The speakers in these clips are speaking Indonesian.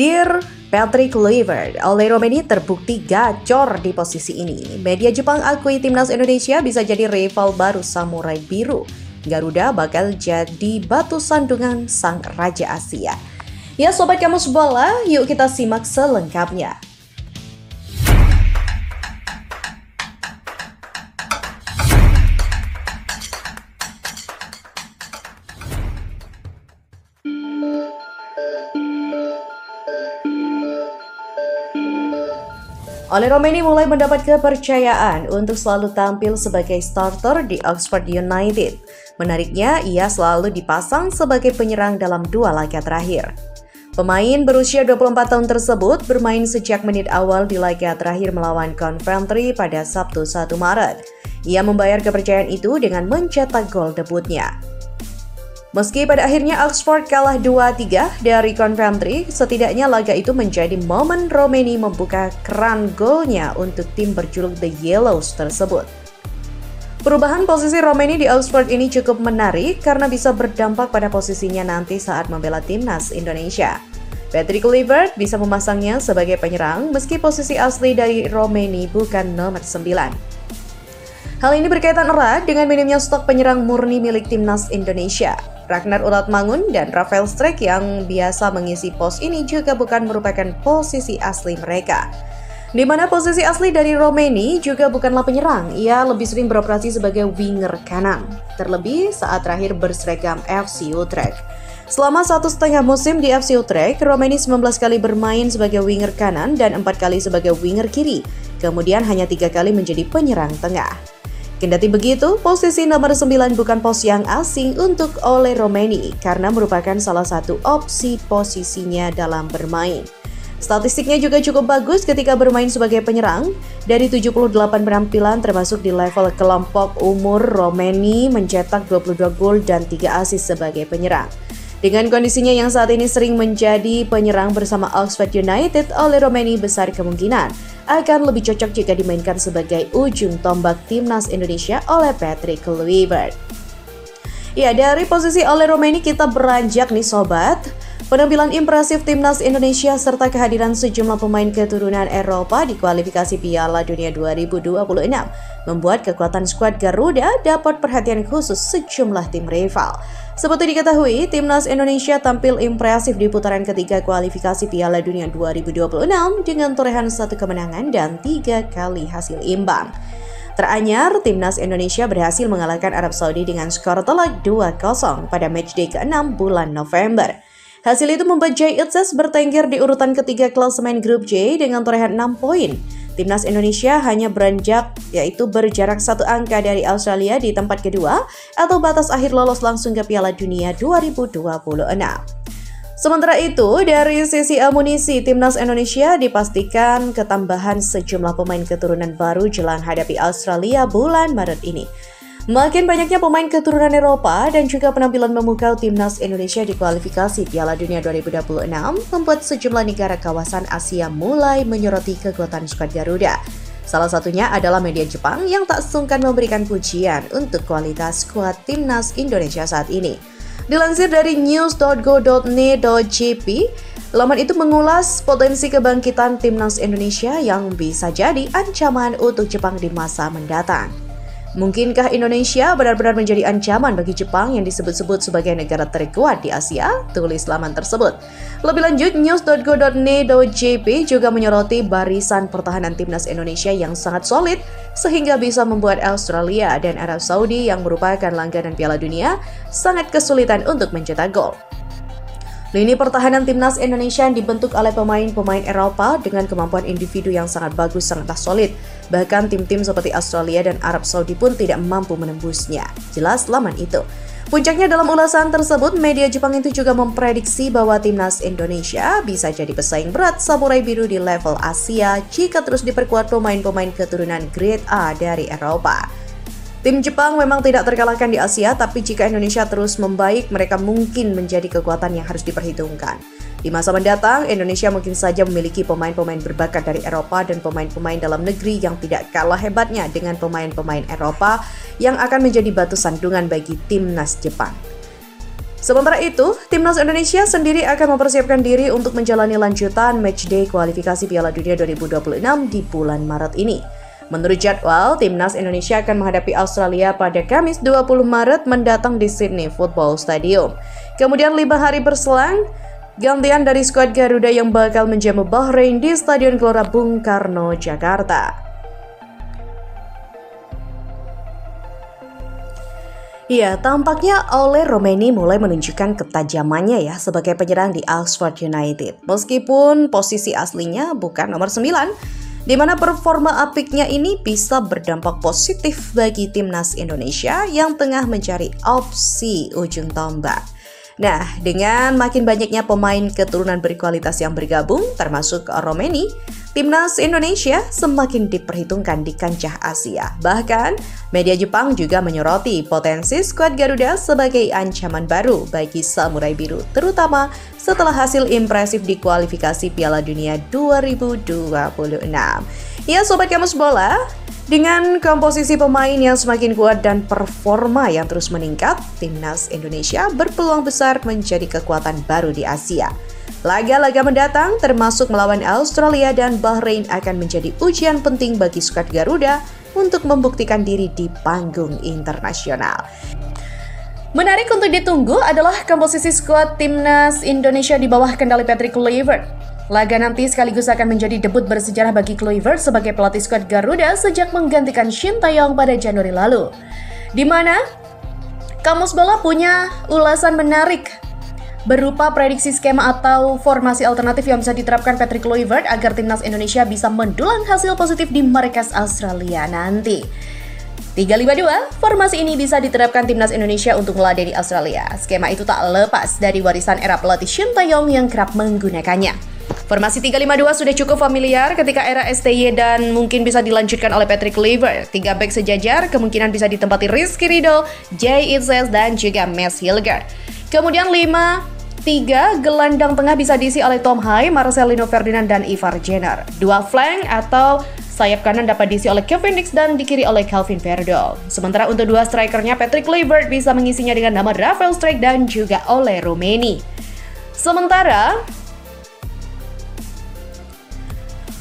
Dear Patrick Kluivert, Ole Romeni terbukti gacor di posisi ini. Media Jepang akui timnas Indonesia bisa jadi rival baru Samurai Biru. Garuda bakal jadi batu sandungan sang Raja Asia. Ya Sobat Kamus Bola, yuk kita simak selengkapnya. Ole Romeni mulai mendapat kepercayaan untuk selalu tampil sebagai starter di Oxford United. Menariknya, ia selalu dipasang sebagai penyerang dalam 2 laga terakhir. Pemain berusia 24 tahun tersebut bermain sejak menit awal di laga terakhir melawan Coventry pada Sabtu 1 Maret. Ia membayar kepercayaan itu dengan mencetak gol debutnya. Meski pada akhirnya Oxford kalah 2-3 dari Coventry, setidaknya laga itu menjadi momen Romeni membuka keran golnya untuk tim berjuluk The Yellows tersebut. Perubahan posisi Romeni di Oxford ini cukup menarik karena bisa berdampak pada posisinya nanti saat membela timnas Indonesia. Patrick Kluivert bisa memasangnya sebagai penyerang meski posisi asli dari Romeni bukan nomor 9. Hal ini berkaitan erat dengan minimnya stok penyerang murni milik timnas Indonesia. Ragnar Ulatmangun dan Rafael Strijk yang biasa mengisi pos ini juga bukan merupakan posisi asli mereka. Di mana posisi asli dari Romeni juga bukanlah penyerang, ia lebih sering beroperasi sebagai winger kanan. Terlebih saat terakhir berseragam FC Utrecht. Selama 1,5 musim di FC Utrecht, Romeni 19 kali bermain sebagai winger kanan dan 4 kali sebagai winger kiri. Kemudian hanya 3 kali menjadi penyerang tengah. Kendati begitu, posisi nomor 9 bukan pos yang asing untuk Ole Romeni karena merupakan salah satu opsi posisinya dalam bermain. Statistiknya juga cukup bagus ketika bermain sebagai penyerang. Dari 78 penampilan termasuk di level kelompok umur, Romeni mencetak 22 gol dan 3 assist sebagai penyerang. Dengan kondisinya yang saat ini sering menjadi penyerang bersama Oxford United, Ole Romeni besar kemungkinan akan lebih cocok jika dimainkan sebagai ujung tombak timnas Indonesia oleh Patrick Kluivert. Ya, dari posisi Ole Romeni kita beranjak nih sobat. Penampilan impresif timnas Indonesia serta kehadiran sejumlah pemain keturunan Eropa di kualifikasi Piala Dunia 2026 membuat kekuatan skuad Garuda dapat perhatian khusus sejumlah tim rival. Seperti diketahui, timnas Indonesia tampil impresif di putaran ketiga kualifikasi Piala Dunia 2026 dengan torehan 1 kemenangan dan 3 kali hasil imbang. Teranyar, timnas Indonesia berhasil mengalahkan Arab Saudi dengan skor telak 2-0 pada matchday ke-6 bulan November. Hasil itu membuat Giants bertengger di urutan ketiga klasemen grup J dengan torehan 6 poin. Timnas Indonesia hanya berjarak 1 angka dari Australia di tempat kedua atau batas akhir lolos langsung ke Piala Dunia 2026. Sementara itu, dari sisi amunisi, timnas Indonesia dipastikan ketambahan sejumlah pemain keturunan baru jelang hadapi Australia bulan Maret ini. Makin banyaknya pemain keturunan Eropa dan juga penampilan memukau timnas Indonesia di kualifikasi Piala Dunia 2026 membuat sejumlah negara kawasan Asia mulai menyoroti kekuatan skuad Garuda. Salah satunya adalah media Jepang yang tak sungkan memberikan pujian untuk kualitas skuad timnas Indonesia saat ini. Dilansir dari news.go.ne.jp, laman itu mengulas potensi kebangkitan timnas Indonesia yang bisa jadi ancaman untuk Jepang di masa mendatang. Mungkinkah Indonesia benar-benar menjadi ancaman bagi Jepang yang disebut-sebut sebagai negara terkuat di Asia? Tulis laman tersebut. Lebih lanjut, news.go.ne.jp juga menyoroti barisan pertahanan timnas Indonesia yang sangat solid sehingga bisa membuat Australia dan Arab Saudi yang merupakan langganan Piala Dunia sangat kesulitan untuk mencetak gol. Lini pertahanan timnas Indonesia dibentuk oleh pemain-pemain Eropa dengan kemampuan individu yang sangat bagus, sangatlah solid. Bahkan tim-tim seperti Australia dan Arab Saudi pun tidak mampu menembusnya. Jelas laman itu. Puncaknya dalam ulasan tersebut, media Jepang itu juga memprediksi bahwa timnas Indonesia bisa jadi pesaing berat Samurai Biru di level Asia jika terus diperkuat pemain-pemain keturunan Grade A dari Eropa. Tim Jepang memang tidak terkalahkan di Asia, tapi jika Indonesia terus membaik, mereka mungkin menjadi kekuatan yang harus diperhitungkan. Di masa mendatang, Indonesia mungkin saja memiliki pemain-pemain berbakat dari Eropa dan pemain-pemain dalam negeri yang tidak kalah hebatnya dengan pemain-pemain Eropa yang akan menjadi batu sandungan bagi timnas Jepang. Sementara itu, Timnas Indonesia sendiri akan mempersiapkan diri untuk menjalani lanjutan matchday kualifikasi Piala Dunia 2026 di bulan Maret ini. Menurut jadwal, Timnas Indonesia akan menghadapi Australia pada Kamis 20 Maret mendatang di Sydney Football Stadium. Kemudian 5 hari berselang, gantian dari skuad Garuda yang bakal menjamu Bahrain di Stadion Gelora Bung Karno, Jakarta. Ya, tampaknya Ole Romeni mulai menunjukkan ketajamannya ya sebagai penyerang di Oxford United. Meskipun posisi aslinya bukan nomor 9, di mana performa apiknya ini bisa berdampak positif bagi Timnas Indonesia yang tengah mencari opsi ujung tombak. Nah, dengan makin banyaknya pemain keturunan berkualitas yang bergabung, termasuk Romeni, Timnas Indonesia semakin diperhitungkan di kancah Asia. Bahkan, media Jepang juga menyoroti potensi skuad Garuda sebagai ancaman baru bagi Samurai Biru, terutama setelah hasil impresif di kualifikasi Piala Dunia 2026. Ya, Sobat Kamus Bola, dengan komposisi pemain yang semakin kuat dan performa yang terus meningkat, Timnas Indonesia berpeluang besar menjadi kekuatan baru di Asia. Laga-laga mendatang, termasuk melawan Australia dan Bahrain, akan menjadi ujian penting bagi skuad Garuda untuk membuktikan diri di panggung internasional. Menarik untuk ditunggu adalah komposisi skuad Timnas Indonesia di bawah kendali Patrick Kluivert. Laga nanti sekaligus akan menjadi debut bersejarah bagi Kluivert sebagai pelatih skuad Garuda sejak menggantikan Shin Tae-yong pada Januari lalu. Di mana Kamus Bola punya ulasan menarik berupa prediksi skema atau formasi alternatif yang bisa diterapkan Patrick Kluivert agar Timnas Indonesia bisa mendulang hasil positif di markas Australia nanti. 3-5-2, formasi ini bisa diterapkan Timnas Indonesia untuk meladeni Australia. Skema itu tak lepas dari warisan era pelatih Shin Tae-yong yang kerap menggunakannya. Formasi 3-5-2 sudah cukup familiar ketika era STY dan mungkin bisa dilanjutkan oleh Patrick Kluivert. 3 bek sejajar kemungkinan bisa ditempati Rizky Ridho, Jay Itzes, dan juga Mads Hilgert. Kemudian 5-3, gelandang tengah bisa diisi oleh Tom Hai, Marcelino Ferdinand, dan Ivar Jenner. 2 flank atau sayap kanan dapat diisi oleh Kevin Dix dan di kiri oleh Calvin Verdol. Sementara untuk 2 strikernya, Patrick Kluivert bisa mengisinya dengan nama Rafael Struijk dan juga Ole Romeni. Sementara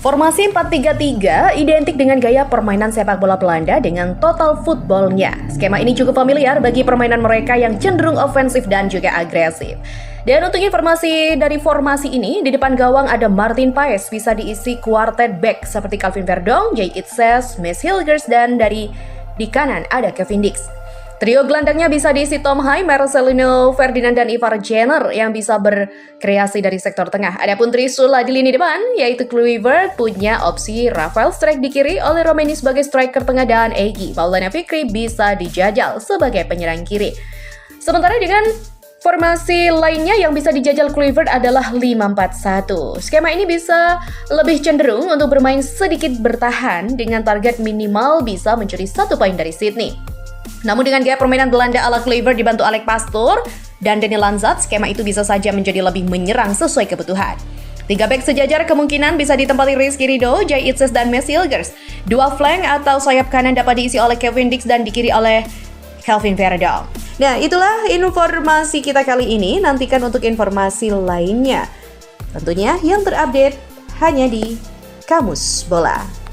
formasi 4-3-3 identik dengan gaya permainan sepak bola Belanda dengan total footballnya. Skema ini cukup familiar bagi permainan mereka yang cenderung ofensif dan juga agresif. Dan untuk informasi dari formasi ini, di depan gawang ada Martin Paes, bisa diisi quartet back seperti Calvin Verdong, Jay Itzes, Mads Hilgert, dan di kanan ada Kevin Dix. Trio gelandangnya bisa diisi Tom Hai, Marcelino Ferdinand, dan Ivar Jenner yang bisa berkreasi dari sektor tengah. Adapun Trisula di lini depan, yaitu Kluivert punya opsi Rafael Struijk di kiri, Ole Romeni sebagai striker tengah, dan Egy Maulana Fikri bisa dijajal sebagai penyerang kiri. Sementara dengan formasi lainnya yang bisa dijajal Kluivert adalah 5-4-1. Skema ini bisa lebih cenderung untuk bermain sedikit bertahan dengan target minimal bisa mencuri 1 poin dari Sydney. Namun dengan gaya permainan Belanda ala Kluivert dibantu Alex Pastoor dan Danny Lanzat, skema itu bisa saja menjadi lebih menyerang sesuai kebutuhan. 3 bek sejajar kemungkinan bisa ditempati Rizky Ridho, Jay Itzes, dan Mads Hilgert. 2 flank atau sayap kanan dapat diisi oleh Kevin Dix dan di kiri oleh Calvin Verdong. Nah, itulah informasi kita kali ini. Nantikan untuk informasi lainnya. Tentunya yang terupdate hanya di Kamus Bola.